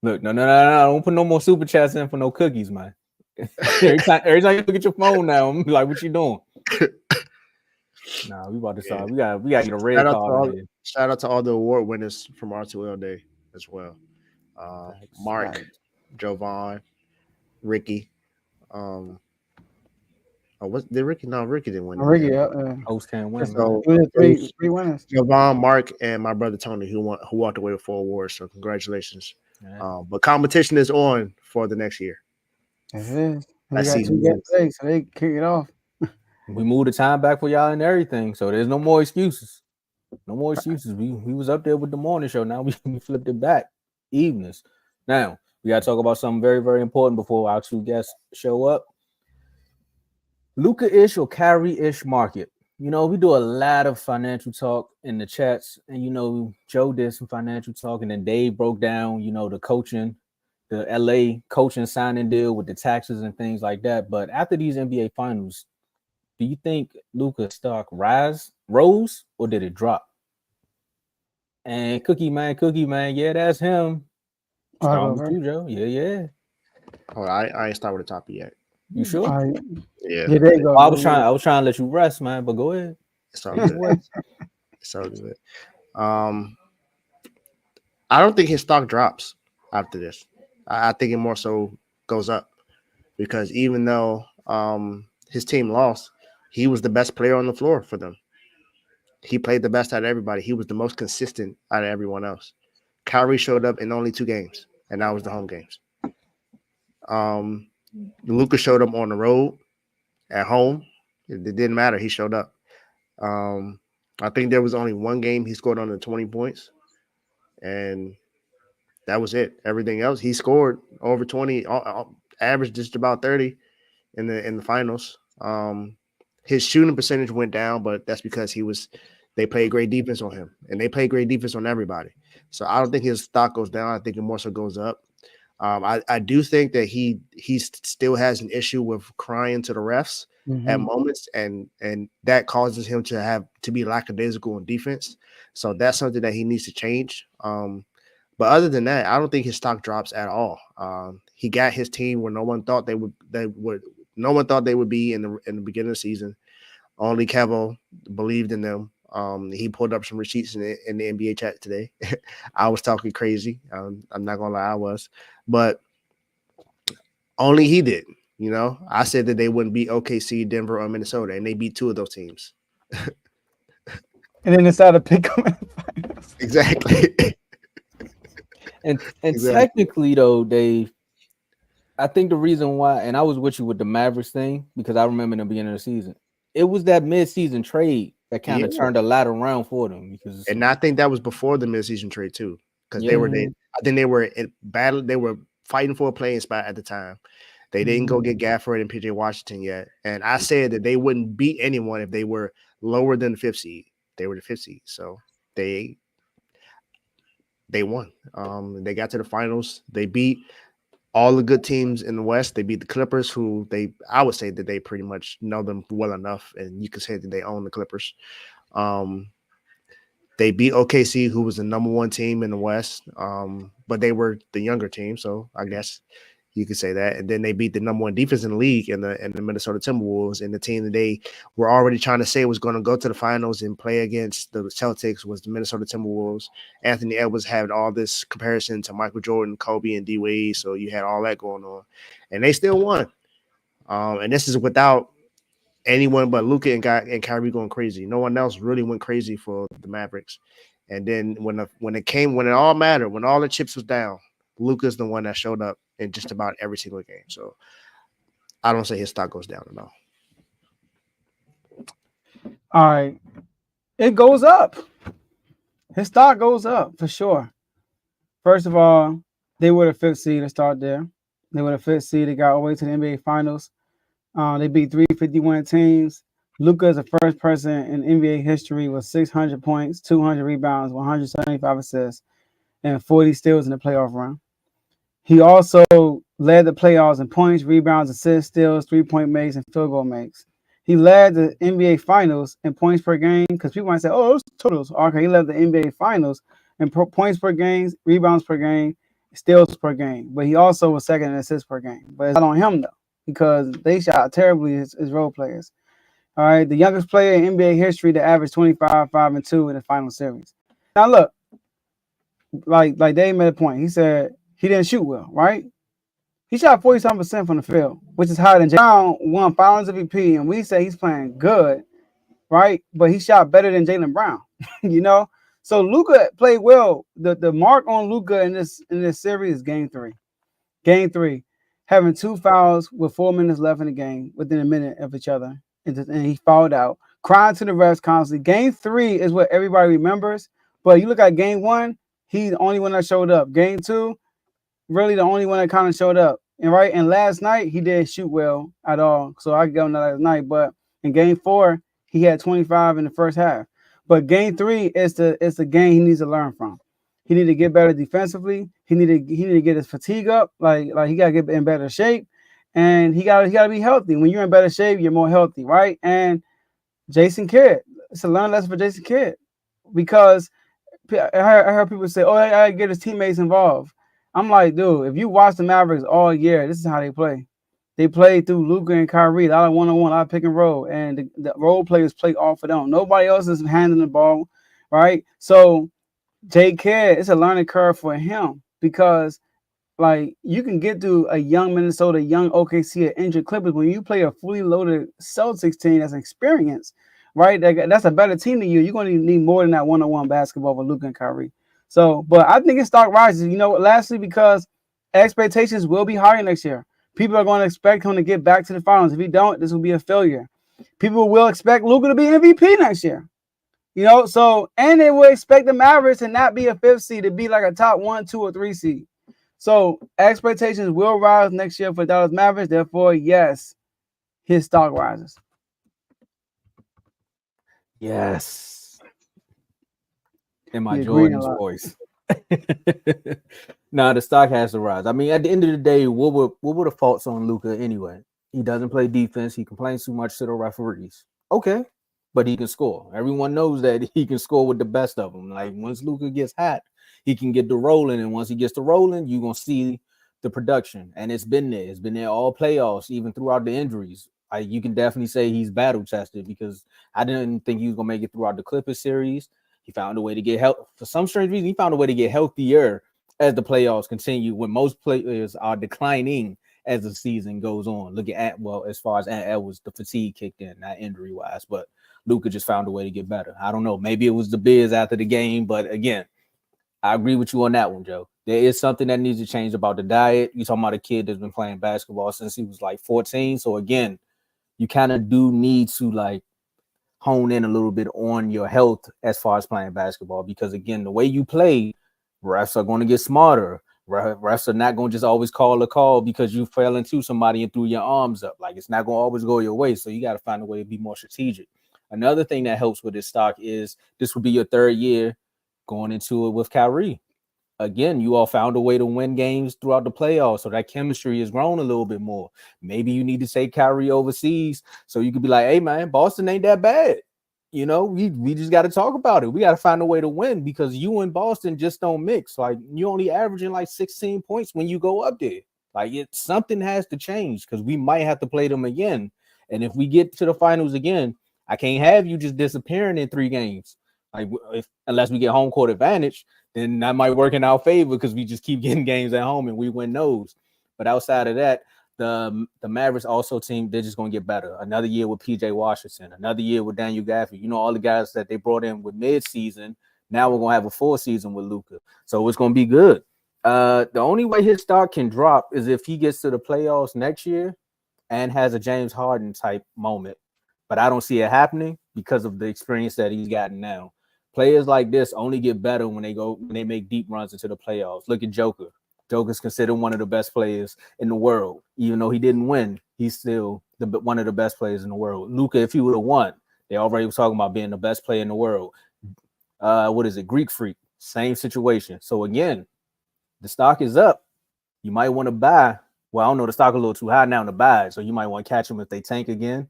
Look, no. Don't put no more super chats in for no cookies, man. every time you look at your phone now, I'm like, what you doing? Nah, we about to start. We got get a red card. Shout out to all the award winners from R2L Day as well. Mark, Right. Jovan, Ricky. What did Ricky? No, Ricky didn't win. Ricky, Host can't win. So three winners. Jovan, Mark, and my brother Tony, who walked away with 4 awards. So congratulations. Yeah. But competition is on for the next year. Yes, it is. We Let's got see 2 games today, so they kick it off. We moved the time back for y'all and everything, so there's no more excuses. No more excuses. We was up there with the morning show. Now we flipped it back evenings. Now we got to talk about something very, very important before our 2 guests show up. Luka-ish or Kyrie-ish market. You know, we do a lot of financial talk in the chats, and you know, Joe did some financial talk, and then Dave broke down, you know, the coaching, the LA coaching signing deal with the taxes and things like that. But after these NBA finals, do you think Luka's stock rose, or did it drop? And Cookie Man, yeah, that's him. Start with you, Joe. Yeah. Oh, I ain't start with the topic yet. You sure? Yeah. There you go. I was trying to let you rest, man. But go ahead. It's all good. It's all good. I don't think his stock drops after this. I think it more so goes up because even though his team lost, he was the best player on the floor for them. He played the best out of everybody. He was the most consistent out of everyone else. Kyrie showed up in only 2 games, and that was the home games. Luka showed up on the road, at home. It didn't matter. He showed up. I think there was only 1 game he scored under 20 points, and that was it. Everything else, he scored over 20, averaged just about 30 in the finals. His shooting percentage went down, but that's because they played great defense on him, and they played great defense on everybody. So I don't think his stock goes down. I think it more so goes up. I do think that he still has an issue with crying to the refs at moments, and that causes him to be lackadaisical on defense. So that's something that he needs to change. But other than that, I don't think his stock drops at all. He got his team where no one thought they would be in the beginning of the season. Only Kevo believed in them. He pulled up some receipts in the NBA chat today. I was talking crazy. I'm not gonna lie, I was, but only he did. You know, I said that they wouldn't beat OKC, Denver, or Minnesota, and they beat 2 of those teams. And then decided to pick them in the finals. Exactly. And technically, though, I think the reason why, and I was with you with the Mavericks thing, because I remember in the beginning of the season, it was that mid-season trade that kind of turned a lot around for them. And I think that was before the mid-season trade too, because I think they were in battle. They were fighting for a playing spot at the time. They didn't go get Gafford and PJ Washington yet, and I said that they wouldn't beat anyone if they were lower than the 5th seed. They were the 5th seed, so they won. They got to the finals. They beat all the good teams in the West. They beat the Clippers, who I would say that they pretty much know them well enough, and you could say that they own the Clippers. They beat OKC, who was the number 1 team in the West, but they were the younger team, so I guess you could say that. And then they beat the number 1 defense in the league in the Minnesota Timberwolves, and the team that they were already trying to say was going to go to the finals and play against the Celtics was the Minnesota Timberwolves. Anthony Edwards had all this comparison to Michael Jordan, Kobe, and D Wade, so you had all that going on, and they still won. And this is without anyone but Luka and Kyrie going crazy. No one else really went crazy for the Mavericks. And then when it all mattered, when all the chips was down, Luka's the one that showed up in just about every single game. So I don't say his stock goes down at all. All right. It goes up. His stock goes up for sure. First of all, they were the 5th seed to start there. They were the 5th seed. They got all the way to the NBA Finals. They beat 351 teams. Luka is the first person in NBA history with 600 points, 200 rebounds, 175 assists, and 40 steals in the playoff run. He also led the playoffs in points, rebounds, assists, steals, 3-point makes, and field goal makes. He led the NBA Finals in points per game because people might say, oh, those totals. Okay, he led the NBA Finals in points per game, rebounds per game, steals per game, but he also was second in assists per game. But it's not on him though, because they shot terribly as role players. All right, the youngest player in NBA history to average 25, 5, and 2 in the final series. Now look, like Dave made a point. He said he didn't shoot well, right? He shot 47% from the field, which is higher than Jaylen Brown won Finals MVP, and we say he's playing good, right? But he shot better than Jaylen Brown, you know. So Luka played well. The mark on Luka in this series is game 3. Game 3, having 2 fouls with 4 minutes left in the game, within a minute of each other, and he fouled out, crying to the refs constantly. Game 3 is what everybody remembers, but you look at game 1, he's the only one that showed up. Game 2, really the only one that kind of showed up. And last night he didn't shoot well at all, so I give him that last night. But in game 4, he had 25 in the first half. But game 3 is the game he needs to learn from. He need to get better defensively. He need to get his fatigue up. Like he gotta get in better shape, and he gotta be healthy. When you're in better shape, you're more healthy, right? And Jason Kidd, it's a learn lesson for Jason Kidd, because I heard people say, "Oh, I gotta get his teammates involved." I'm like, dude, if you watch the Mavericks all year, this is how they play. They play through Luka and Kyrie, a lot of one-on-one, a lot of pick and roll, and the role players play off of them. Nobody else is handling the ball, right? So J. Kidd, it's a learning curve for him, because like you can get through a young Minnesota, young OKC, an injured Clippers. When you play a fully loaded Celtics team that's experienced, right? That's a better team than you. You're going to need more than that one-on-one basketball with Luka and Kyrie. So, but I think his stock rises, lastly, because expectations will be higher next year. People are going to expect him to get back to the finals. If he don't, this will be a failure. People will expect Luka to be MVP next year. So, and they will expect the Mavericks to not be a 5th seed, to be like a top 1, 2, or 3 seed. So expectations will rise next year for Dallas Mavericks. Therefore, yes, his stock rises. Yes. In my Jordan's voice. Nah, the stock has to rise. I mean, at the end of the day, what were the faults on Luka anyway? He doesn't play defense. He complains too much to the referees. Okay, but he can score. Everyone knows that he can score with the best of them. Like, once Luka gets hot, he can get the rolling, and once he gets the rolling, you're gonna see the production. And it's been there. It's been there all playoffs, even throughout the injuries. You can definitely say he's battle tested, because I didn't think he was gonna make it throughout the Clippers series. He found a way to get help. For some strange reason, he found a way to get healthier as the playoffs continue, when most players are declining as the season goes on. Look at, as far as Ant Edwards, the fatigue kicked in, not injury-wise, but Luka just found a way to get better. I don't know. Maybe it was the biz after the game, but again, I agree with you on that one, Joe. There is something that needs to change about the diet. You're talking about a kid that's been playing basketball since he was like 14. So again, you kind of do need to like hone in a little bit on your health as far as playing basketball, because again, the way you play, refs are going to get smarter. Refs are not going to just always call a call because you fell into somebody and threw your arms up. Like, it's not going to always go your way. So you got to find a way to be more strategic. Another thing that helps with this stock is this will be your 3rd year going into it with Kyrie. Again, you all found a way to win games throughout the playoffs, so that chemistry has grown a little bit more. Maybe you need to take Kyrie overseas so you could be like, hey, man, Boston ain't that bad. We just got to talk about it. We got to find a way to win, because you and Boston just don't mix. Like, you only averaging like 16 points when you go up there. Like, something has to change, because we might have to play them again. And if we get to the finals again, I can't have you just disappearing in 3 games. Like, unless we get home court advantage, then that might work in our favor, because we just keep getting games at home and we win those. But outside of that, the Mavericks also team, they're just going to get better. Another year with PJ Washington, another year with Daniel Gafford. All the guys that they brought in with mid-season. Now we're going to have a full season with Luka. So it's going to be good. The only way his stock can drop is if he gets to the playoffs next year and has a James Harden type moment. But I don't see it happening because of the experience that he's gotten now. Players like this only get better when they make deep runs into the playoffs. Look at Joker. Joker's considered one of the best players in the world. Even though he didn't win, he's still one of the best players in the world. Luka, if he would have won, they already was talking about being the best player in the world. What is it? Greek Freak. Same situation. So again, the stock is up. You might want to buy. Well, I don't know. The stock a little too high now to buy, so you might want to catch them if they tank again.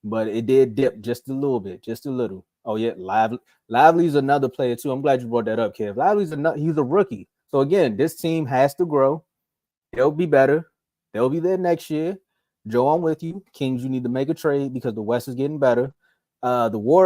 But it did dip just a little bit, just a little. Oh yeah, Lively's another player too. I'm glad you brought that up, Kev. Lively's he's a rookie, So again, this team has to grow. They'll be better. They'll be there next year. Joe, I'm with you. Kings, you need to make a trade because the West is getting better. The Warriors